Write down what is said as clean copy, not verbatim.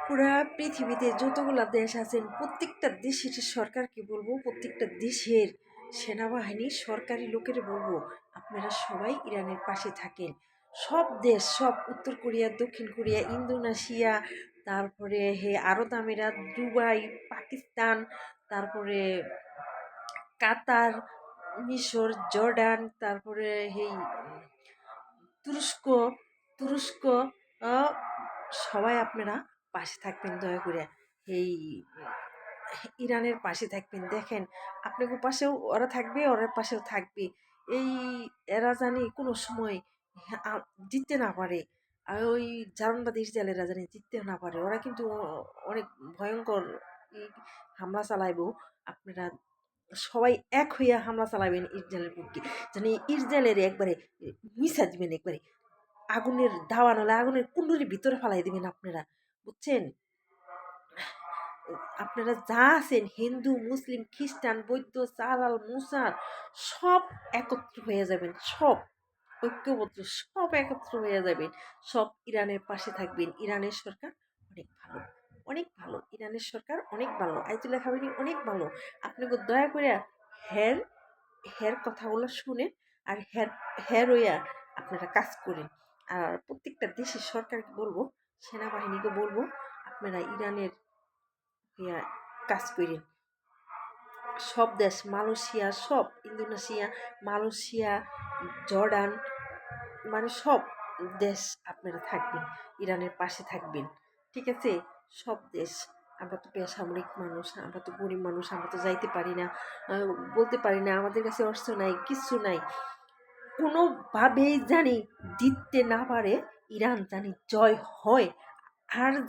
পুরা পৃথিবীতে যতগুলা দেশ আছেন প্রত্যেকটা দেশের সরকারকে বলবো, প্রত্যেকটা দেশের সেনাবাহিনী সরকারি লোকের বলবো, আপনারা সবাই ইরানের পাশে থাকেন। সব দেশ, সব উত্তর কোরিয়া, দক্ষিণ কোরিয়া, ইন্দোনেশিয়া, তারপরে আরব আমিরাত, দুবাই, পাকিস্তান, তারপরে কাতার, মিশর, জর্ডান, তারপরে তুরস্ক তুরস্ক আহ, সবাই আপনারা পাশে থাকবেন দয়া করে। এই ইরানের পাশে থাকবেন। দেখেন আপনাকে পাশেও ওরা থাকবে, ওরা পাশেও থাকবে। এই এরা জানি কোনো সময় জিততে না পারে। আর ওই জারণবাদী ইসরায়েলেরা জানি জিততে না পারে। ওরা কিন্তু অনেক ভয়ঙ্কর ই হামলা চালাইব। আপনারা সবাই এক হইয়া হামলা চালাবেন ইসরায়েলের পক্ষে। জানি ইসরায়েলের একবারে মিশা দিবেন, একবারে আগুনের ধাওয়া নাহলে আগুনের কুণ্ডুরির ভিতরে ফালাই দিবেন আপনারা, বুঝছেন? আপনারা যা আছেন হিন্দু, মুসলিম, খ্রিস্টান, বৌদ্ধ, সারাল, মুসার সব একত্র হয়ে যাবেন, সব ঐক্যবদ্ধ, সব একত্র হয়ে যাবেন, সব ইরানের পাশে থাকবেন। ইরানের সরকার অনেক ভালো, অনেক ভালো। ইরানের সরকার অনেক ভালো, আয়াতুল্লাহ খামেনি অনেক ভালো। আপনাকে দয়া করে হের হের কথাগুলো শুনেন আর হের হইয়া আপনারা কাজ করেন। আর প্রত্যেকটা দেশের সরকারকে বলবো, সেনাবাহিনীকে বলবো, আপনারা ইরানের হইয়া কাজ করেন। সব দেশ, মালয়েশিয়া, সব ইন্দোনেশিয়া, মালয়েশিয়া, জর্ডান, মানে সব দেশ আপনারা থাকবেন, ইরানের পাশে থাকবেন, ঠিক আছে? সব দেশ। আমরা তো বেসামরিক মানুষ, আমরা তো গরিব মানুষ, আমরা তো যাইতে পারি না, বলতে পারি না, আমাদের কাছে অস্ত্র নাই, কিচ্ছু নাই। কোনোভাবেই জানি জিততে না পারে ইরান, জানি জয় হয়। আর